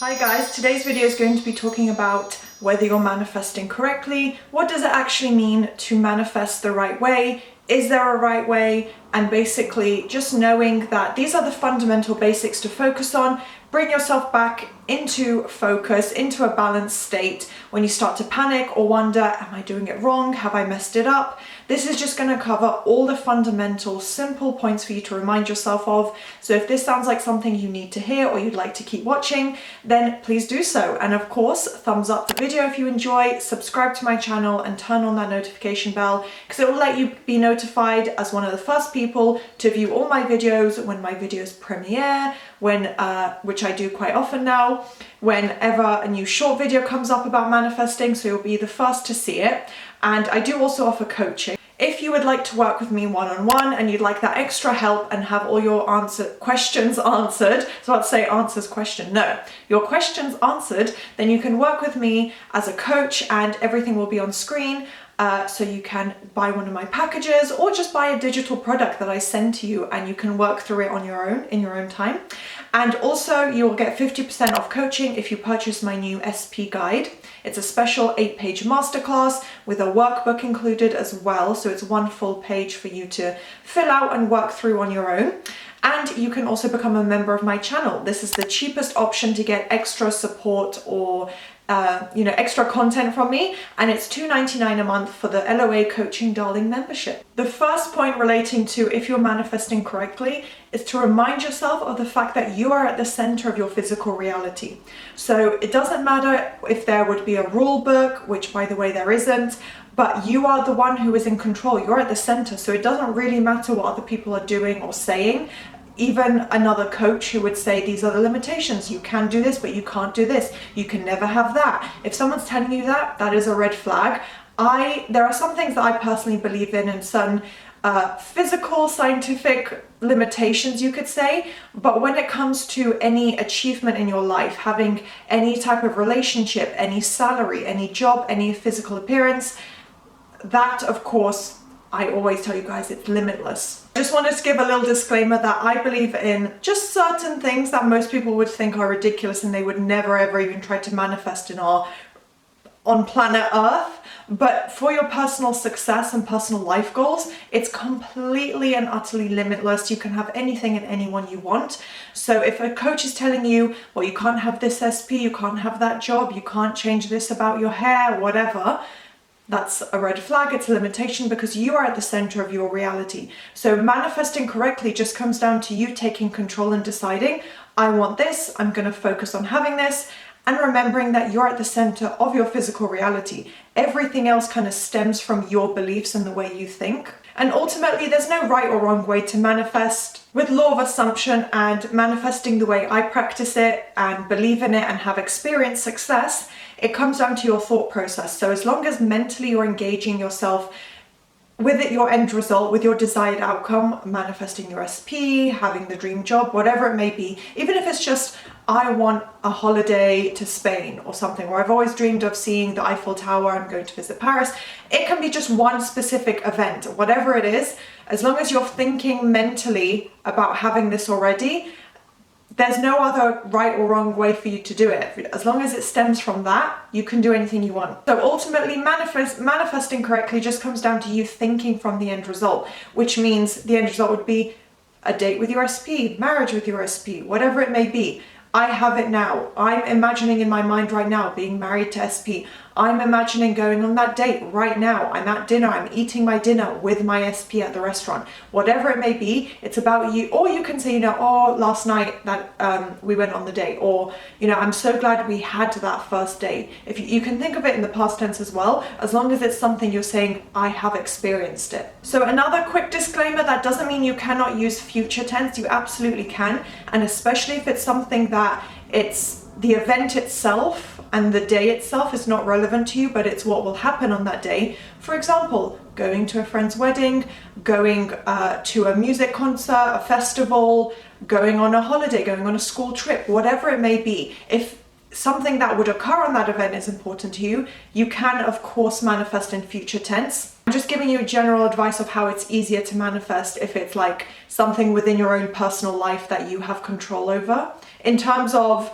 Hi guys, today's video is going to be talking about whether you're manifesting correctly. What does it actually mean to manifest the right way? Is there a right way? And basically just knowing that these are the fundamental basics to focus on. Bring yourself back into focus, into a balanced state. When you start to panic or wonder, am I doing it wrong? Have I messed it up? This is just going to cover all the fundamental, simple points for you to remind yourself of. So if this sounds like something you need to hear or you'd like to keep watching, then please do so. And of course, thumbs up the video if you enjoy, subscribe to my channel and turn on that notification bell because it will let you be notified as one of the first people to view all my videos when my videos premiere, which I do quite often now, whenever a new short video comes up about manifesting, so you'll be the first to see it. And I do also offer coaching. If you would like to work with me one-on-one and you'd like that extra help and have all your questions answered, so I'd say answers question, no, your questions answered, then you can work with me as a coach and everything will be on screen. So you can buy one of my packages or just buy a digital product that I send to you and you can work through it on your own, in your own time. And also you will get 50% off coaching if you purchase my new SP guide. It's a special 8-page masterclass with a workbook included as well. So it's one full page for you to fill out and work through on your own. And you can also become a member of my channel. This is the cheapest option to get extra support or extra content from me, and it's $2.99 a month for the LOA Coaching Darling membership. The first point relating to if you're manifesting correctly is to remind yourself of the fact that you are at the center of your physical reality. So it doesn't matter if there would be a rule book, which by the way there isn't, but you are the one who is in control. You're at the center, so it doesn't really matter what other people are doing or saying. Even another coach who would say, these are the limitations, you can do this, but you can't do this, you can never have that. If someone's telling you that, that is a red flag. There are some things that I personally believe in and some physical, scientific limitations, you could say. But when it comes to any achievement in your life, having any type of relationship, any salary, any job, any physical appearance, that of course, I always tell you guys, it's limitless. I just wanted to give a little disclaimer that I believe in just certain things that most people would think are ridiculous and they would never ever even try to manifest on planet Earth. But for your personal success and personal life goals, it's completely and utterly limitless. You can have anything and anyone you want. So if a coach is telling you, well, you can't have this SP, you can't have that job, you can't change this about your hair, whatever, that's a red flag. It's a limitation because you are at the center of your reality. So manifesting correctly just comes down to you taking control and deciding, I want this, I'm going to focus on having this, and remembering that you're at the center of your physical reality. Everything else kind of stems from your beliefs and the way you think. And ultimately, there's no right or wrong way to manifest. With law of assumption and manifesting the way I practice it and believe in it and have experienced success, it comes down to your thought process. So as long as mentally you're engaging yourself with it, your end result, with your desired outcome, manifesting your SP, having the dream job, whatever it may be, even if it's just, I want a holiday to Spain or something, or I've always dreamed of seeing the Eiffel Tower, I'm going to visit Paris. It can be just one specific event, whatever it is, as long as you're thinking mentally about having this already, there's no other right or wrong way for you to do it. As long as it stems from that, you can do anything you want. So ultimately, manifesting correctly just comes down to you thinking from the end result, which means the end result would be a date with your SP, marriage with your SP, whatever it may be. I have it now. I'm imagining in my mind right now being married to SP. I'm imagining going on that date right now. I'm at dinner, I'm eating my dinner with my SP at the restaurant. Whatever it may be, it's about you. Or you can say, oh, last night that we went on the date. Or, I'm so glad we had that first date. If you can think of it in the past tense as well, as long as it's something you're saying, I have experienced it. So another quick disclaimer, that doesn't mean you cannot use future tense. You absolutely can. And especially if it's something that it's the event itself and the day itself is not relevant to you, but it's what will happen on that day. For example, going to a friend's wedding, going to a music concert, a festival, going on a holiday, going on a school trip, whatever it may be. If something that would occur on that event is important to you, you can of course manifest in future tense. I'm just giving you general advice of how it's easier to manifest if it's like something within your own personal life that you have control over. In terms of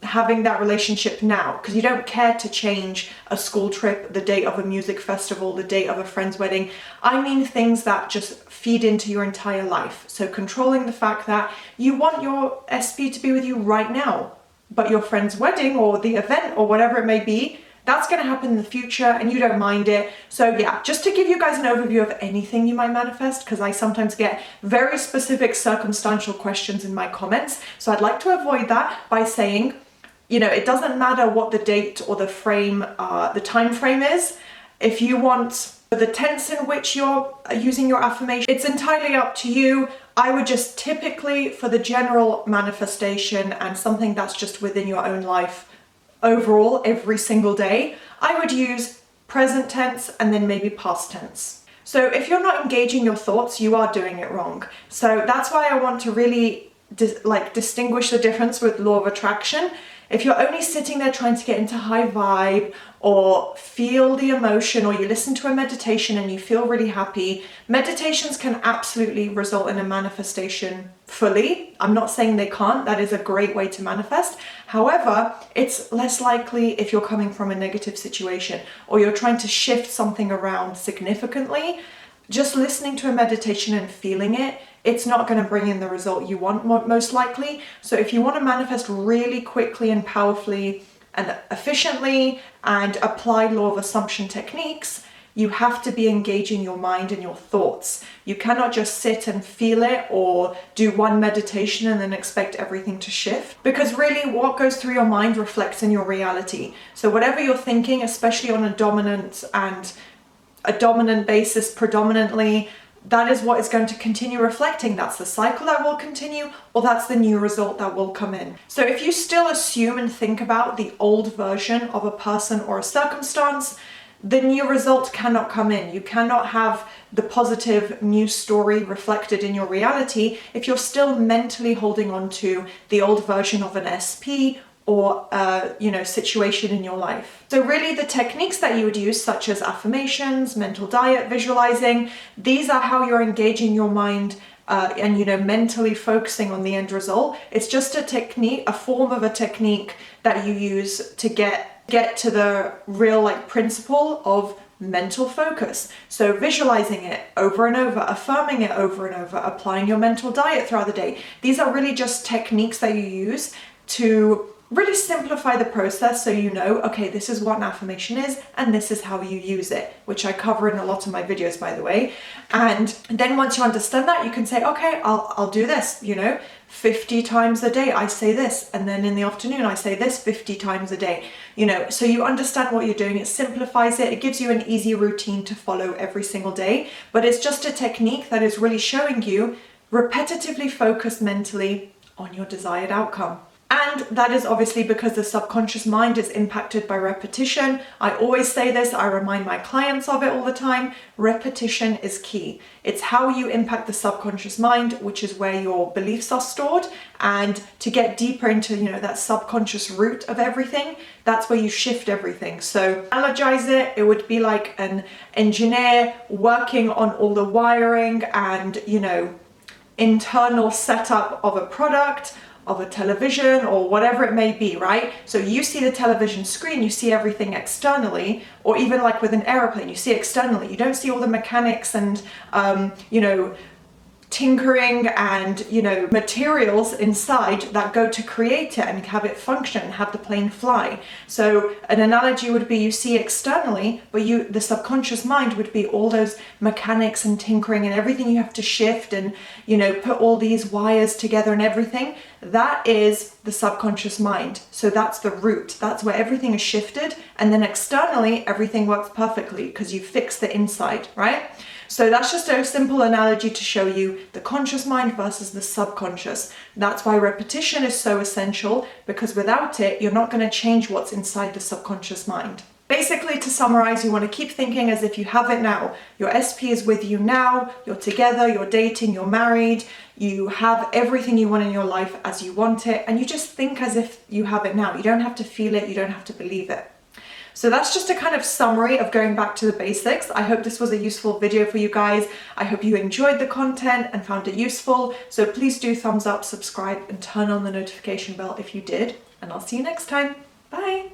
having that relationship now, because you don't care to change a school trip, the date of a music festival, the date of a friend's wedding. I mean things that just feed into your entire life. So controlling the fact that you want your SP to be with you right now, but your friend's wedding or the event or whatever it may be, that's going to happen in the future and you don't mind it. So yeah, just to give you guys an overview of anything you might manifest, because I sometimes get very specific circumstantial questions in my comments. So I'd like to avoid that by saying, it doesn't matter what the date or the time frame is. If you want the tense in which you're using your affirmation, it's entirely up to you. I would just typically, for the general manifestation and something that's just within your own life overall every single day, I would use present tense and then maybe past tense. So if you're not engaging your thoughts, you are doing it wrong. So that's why I want to really distinguish the difference with law of attraction. If you're only sitting there trying to get into high vibe or feel the emotion, or you listen to a meditation and you feel really happy, meditations can absolutely result in a manifestation fully. I'm not saying they can't. That is a great way to manifest. However, it's less likely if you're coming from a negative situation or you're trying to shift something around significantly. Just listening to a meditation and feeling it, it's not going to bring in the result you want most likely. So if you want to manifest really quickly and powerfully and efficiently and apply law of assumption techniques, you have to be engaging your mind and your thoughts. You cannot just sit and feel it or do one meditation and then expect everything to shift, because really what goes through your mind reflects in your reality. So whatever you're thinking, especially on a dominant basis predominantly, that is what is going to continue reflecting. That's the cycle that will continue, or that's the new result that will come in. So if you still assume and think about the old version of a person or a circumstance, the new result cannot come in. You cannot have the positive new story reflected in your reality if you're still mentally holding on to the old version of an SP or situation in your life. So really the techniques that you would use, such as affirmations, mental diet, visualizing, these are how you're engaging your mind and mentally focusing on the end result. It's just a technique, a form of a technique that you use to get to the real principle of mental focus. So visualizing it over and over, affirming it over and over, applying your mental diet throughout the day. These are really just techniques that you use to really simplify the process, so okay, this is what an affirmation is and this is how you use it, which I cover in a lot of my videos, by the way. And then once you understand that, you can say, okay, I'll do this, 50 times a day I say this, and then in the afternoon I say this 50 times a day, so you understand what you're doing. It simplifies it. It gives you an easy routine to follow every single day, but it's just a technique that is really showing you repetitively focus mentally on your desired outcome. And that is obviously because the subconscious mind is impacted by repetition. I always say this, I remind my clients of it all the time. Repetition is key. It's how you impact the subconscious mind, which is where your beliefs are stored. And to get deeper into, that subconscious root of everything, that's where you shift everything. So analogize it, it would be like an engineer working on all the wiring and, internal setup of a product, of a television or whatever it may be, right? So you see the television screen, you see everything externally, or even like with an airplane, you see externally. You don't see all the mechanics and, tinkering and, materials inside that go to create it and have it function and have the plane fly. So an analogy would be you see externally, but the subconscious mind would be all those mechanics and tinkering and everything you have to shift and, put all these wires together and everything. That is the subconscious mind. So that's the root. That's where everything is shifted. And then externally, everything works perfectly because you fix the inside, right? So that's just a simple analogy to show you the conscious mind versus the subconscious. That's why repetition is so essential, because without it, you're not going to change what's inside the subconscious mind. Basically, to summarize, you want to keep thinking as if you have it now. Your SP is with you now, you're together, you're dating, you're married, you have everything you want in your life as you want it, and you just think as if you have it now. You don't have to feel it, you don't have to believe it. So that's just a kind of summary of going back to the basics. I hope this was a useful video for you guys. I hope you enjoyed the content and found it useful. So please do thumbs up, subscribe, and turn on the notification bell if you did. And I'll see you next time. Bye.